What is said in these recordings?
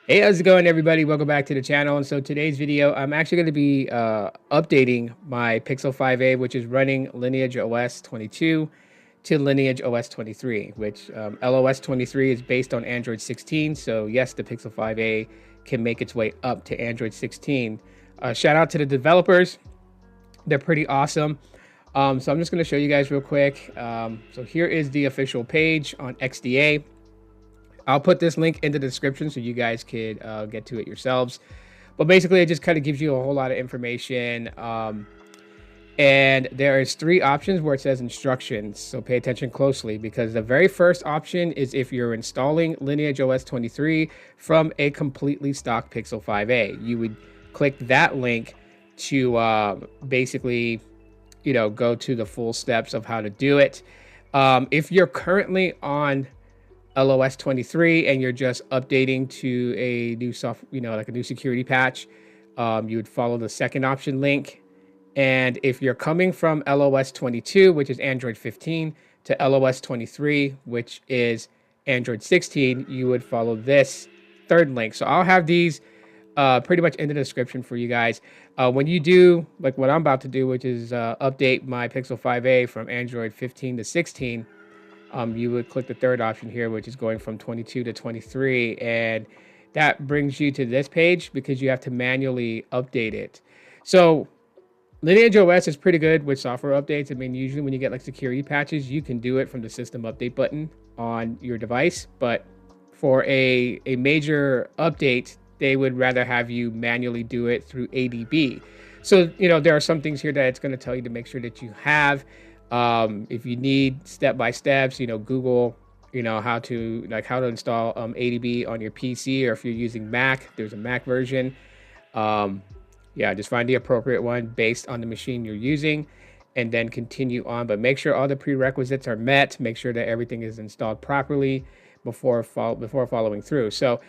Hey, how's it going, everybody? Welcome back to the channel. And so today's video, I'm actually going to be updating my Pixel 5a, which is running Lineage OS 22 to Lineage OS 23, which LOS 23 is based on Android 16. So yes, the Pixel 5a can make its way up to Android 16. Shout out to the developers. They're pretty awesome. So I'm just going to show you guys real quick. So here is the official page on XDA. I'll put this link in the description so you guys could get to it yourselves. But basically, it just kind of gives you a whole lot of information. And there is 3 options where it says instructions. So pay attention closely, because the very first option is if you're installing Lineage OS 23 from a completely stock Pixel 5a. You would click that link to basically, go to the full steps of how to do it. If you're currently on LOS 23 and you're just updating to a new like a new security patch, you would follow the second option link. And if you're coming from LOS 22, which is Android 15, to LOS 23, which is Android 16, you would follow this third link. So I'll have these pretty much in the description for you guys. When you do like what I'm about to do, which is update my Pixel 5a from Android 15 to 16, you would click the third option here, which is going from 22 to 23. And that brings you to this page because you have to manually update it. So Lineage OS is pretty good with software updates. I mean, usually when you get like security patches, you can do it from the system update button on your device. But for a major update, they would rather have you manually do it through ADB. So, there are some things here that it's going to tell you to make sure that you have. If you need step-by-steps, Google, how to install ADB on your PC, or if you're using Mac, there's a Mac version. Yeah, just find the appropriate one based on the machine you're using and then continue on. But make sure all the prerequisites are met. Make sure that everything is installed properly before following through. So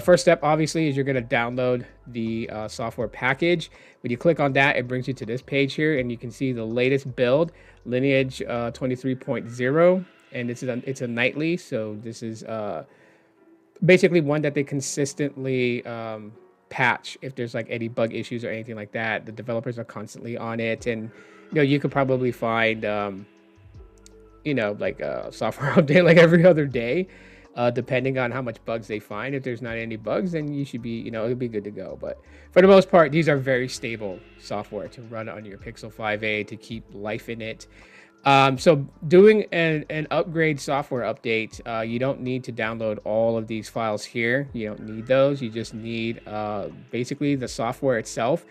first step, obviously, is you're going to download the software package. When you click on that, it brings you to this page here, and you can see the latest build, Lineage 23.0, and it's a nightly. So this is basically one that they consistently patch if there's like any bug issues or anything like that. The developers are constantly on it, and you could probably find like a software update like every other day, depending on how much bugs they find. If there's not any bugs, then you should be, it'll be good to go. But for the most part, these are very stable software to run on your Pixel 5a to keep life in it. So doing an upgrade software update, you don't need to download all of these files here. You don't need those. You just need basically the software itself.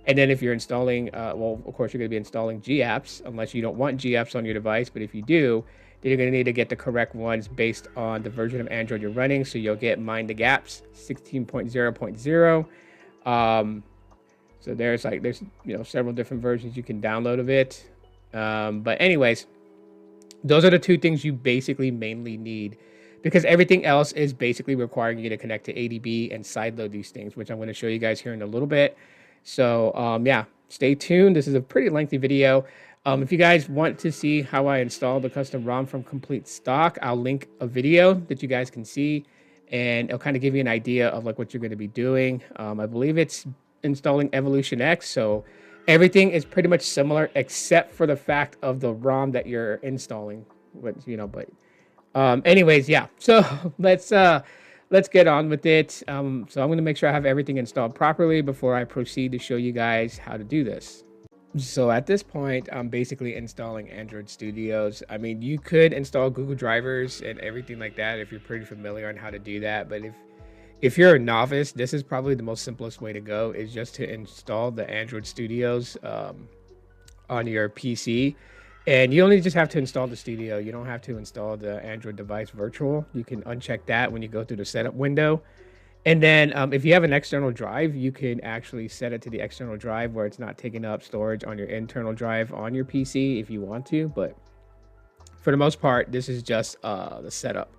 And then if you're installing, well, of course, you're going to be installing GApps, unless you don't want GApps on your device. But if you do, then you're going to need to get the correct ones based on the version of Android you're running. So you'll get Mind the Gaps 16.0.0. So there's several different versions you can download of it. But anyways, those are the 2 things you basically mainly need, because everything else is basically requiring you to connect to ADB and sideload these things, which I'm going to show you guys here in a little bit. So yeah, stay tuned. This is a pretty lengthy video. If you guys want to see how I install the custom ROM from complete stock, I'll link a video that you guys can see, and it'll kind of give you an idea of like what you're going to be doing. I believe it's installing Evolution X, so everything is pretty much similar except for the fact of the ROM that you're installing. Anyways, yeah. So let's get on with it. So I'm going to make sure I have everything installed properly before I proceed to show you guys how to do this. So at this point, I'm basically installing Android Studios. I mean, you could install Google drivers and everything like that if you're pretty familiar on how to do that. But if you're a novice, this is probably the most simplest way to go, is just to install the Android Studios on your PC. And you only just have to install the studio. You don't have to install the Android device virtual. You can uncheck that when you go through the setup window. And then if you have an external drive, you can actually set it to the external drive where it's not taking up storage on your internal drive on your PC if you want to. But for the most part, this is just the setup.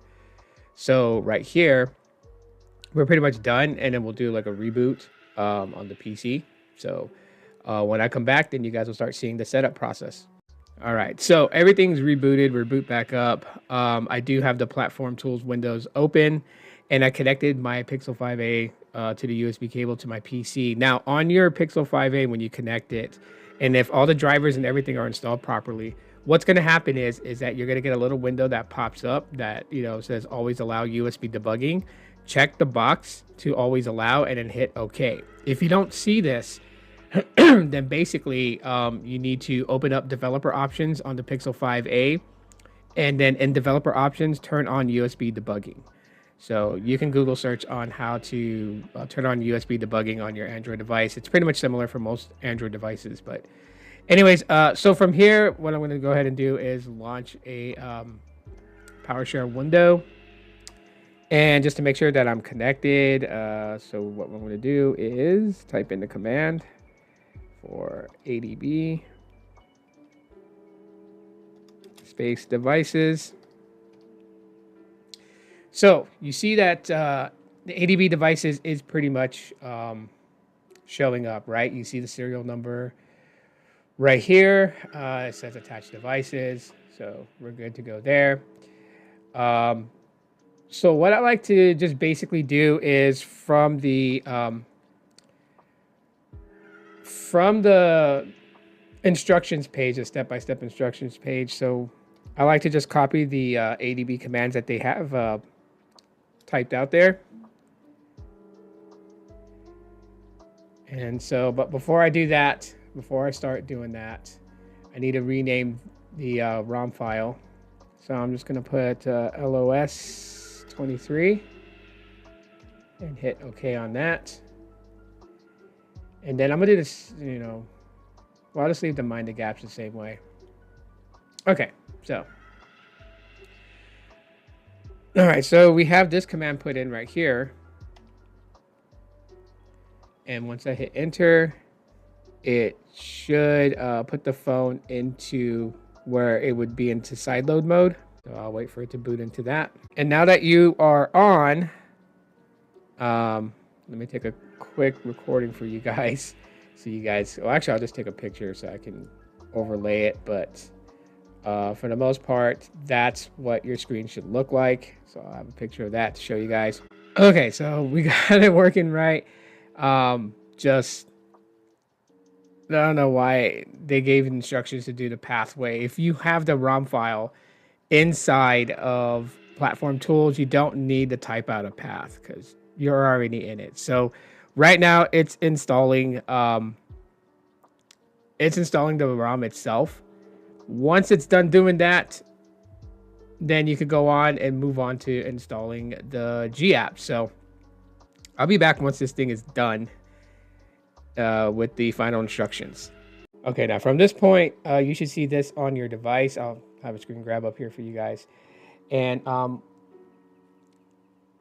So right here, we're pretty much done, and then we'll do like a reboot on the PC. So when I come back, then you guys will start seeing the setup process. All right, so everything's rebooted. We're boot back up. I do have the platform tools windows open, and I connected my Pixel 5a to the USB cable to my PC. Now, on your Pixel 5a, when you connect it, and if all the drivers and everything are installed properly, what's going to happen is that you're going to get a little window that pops up that says always allow USB debugging. Check the box to always allow, and then hit OK. If you don't see this, then basically you need to open up developer options on the Pixel 5a, and then in developer options, turn on USB debugging. So you can Google search on how to turn on USB debugging on your Android device. It's pretty much similar for most Android devices. But anyways, so from here, what I'm going to go ahead and do is launch a PowerShare window. And just to make sure that I'm connected, so what I'm going to do is type in the command for ADB space devices. So you see that the ADB devices is pretty much showing up, right? You see the serial number right here. It says attached devices, so we're good to go there. So what I like to just basically do is from the instructions page, the step-by-step instructions page. So I like to just copy the ADB commands that they have typed out there. And so, but before I do that, before I start doing that, I need to rename the ROM file. So I'm just going to put LOS 23 and hit OK on that. And then I'm going to do this, well, I'll just leave the mind the gaps the same way. Okay, so. All right, so we have this command put in right here. And once I hit enter, it should put the phone into where it would be into sideload mode. So I'll wait for it to boot into that. And now that you are on, let me take a quick recording for you guys. So you guys, well, actually, I'll just take a picture so I can overlay it. But for the most part, that's what your screen should look like. So I'll have a picture of that to show you guys. Okay, so we got it working right. Just, I don't know why they gave instructions to do the pathway. If you have the ROM file inside of Platform Tools, you don't need to type out a path because you're already in it. So right now it's installing the ROM itself. Once it's done doing that, then you could go on and move on to installing the G app. So I'll be back once this thing is done with the final instructions. Okay, now from this point, you should see this on your device. I'll have a screen grab up here for you guys. And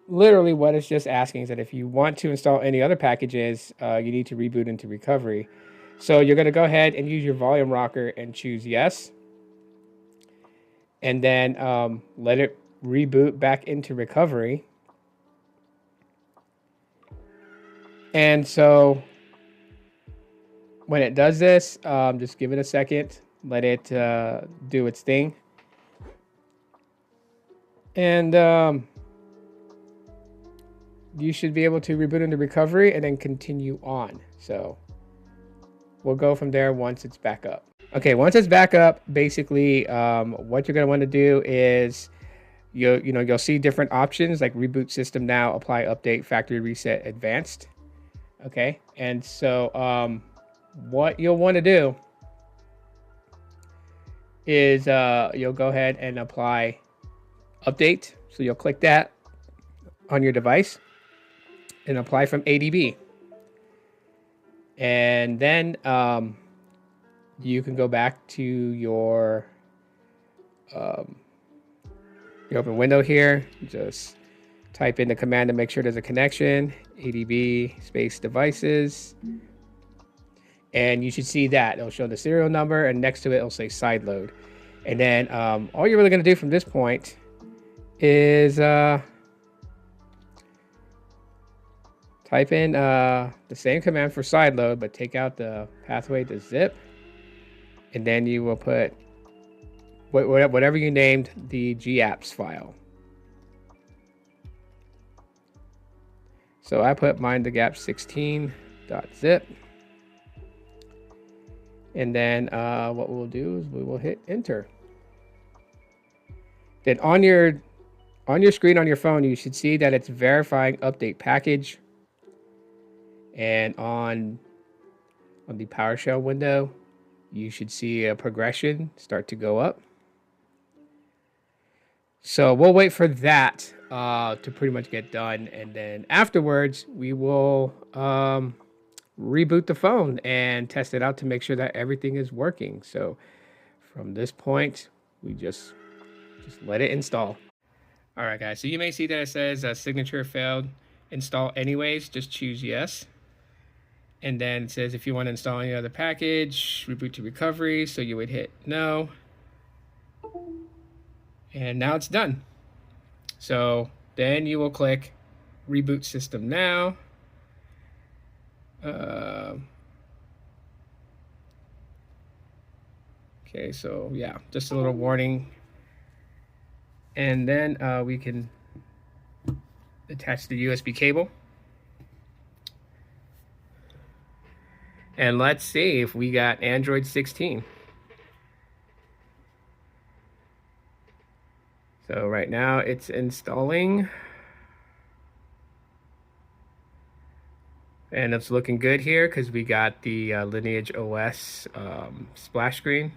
literally what it's just asking is that if you want to install any other packages, you need to reboot into recovery. So you're going to go ahead and use your volume rocker and choose yes. And then let it reboot back into recovery. And so when it does this, just give it a second, let it do its thing. And you should be able to reboot into recovery and then continue on. So we'll go from there once it's back up. Okay, once it's back up, basically what you're going to want to do is you'll see different options like reboot system now, apply update, factory reset, advanced. Okay, and so what you'll want to do is you'll go ahead and apply update. So you'll click that on your device and apply from ADB. And then you can go back to your open window here. Just type in the command to make sure there's a connection, ADB space devices. And you should see that. It'll show the serial number, and next to it, it'll say sideload. And then all you're really going to do from this point is type in the same command for sideload, but take out the pathway to zip. And then you will put whatever you named the GApps file. So I put mind the gap 16.zip. And then what we'll do is we will hit enter. Then on your screen on your phone, you should see that it's verifying update package. And on the PowerShell window, you should see a progression start to go up. So we'll wait for that to pretty much get done. And then afterwards, we will reboot the phone and test it out to make sure that everything is working. So from this point, we just let it install. All right, guys, so you may see that it says signature failed. Install anyways, just choose yes. And then it says if you want to install any other package, reboot to recovery. So you would hit no. And now it's done. So then you will click reboot system now. Okay, so yeah, just a little warning. And then we can attach the USB cable. And let's see if we got Android 16. So right now it's installing. And it's looking good here because we got the Lineage OS splash screen.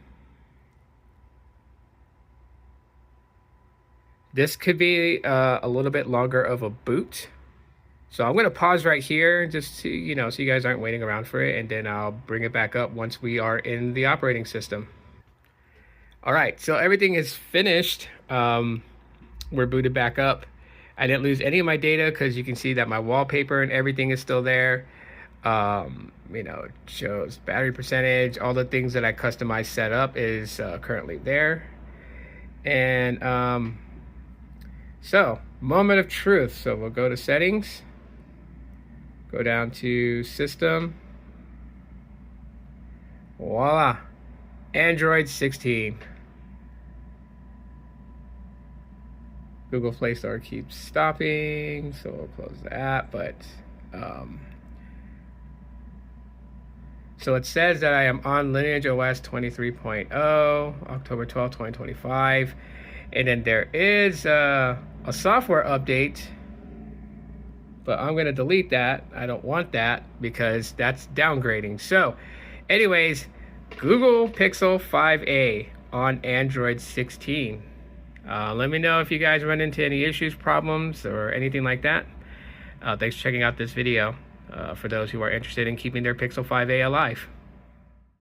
This could be a little bit longer of a boot. So I'm going to pause right here just to, so you guys aren't waiting around for it. And then I'll bring it back up once we are in the operating system. All right, so everything is finished. We're booted back up. I didn't lose any of my data because you can see that my wallpaper and everything is still there. It shows battery percentage, all the things that I customized set up is currently there. And so moment of truth. So we'll go to settings, go down to system. Voila, Android 16. Google Play Store keeps stopping, so we'll close that. But so it says that I am on Lineage OS 23.0, October 12, 2025. And then there is a software update, but I'm going to delete that. I don't want that because that's downgrading. So anyways, Google Pixel 5a on Android 16. Let me know if you guys run into any issues, problems, or anything like that. Thanks for checking out this video for those who are interested in keeping their Pixel 5a alive.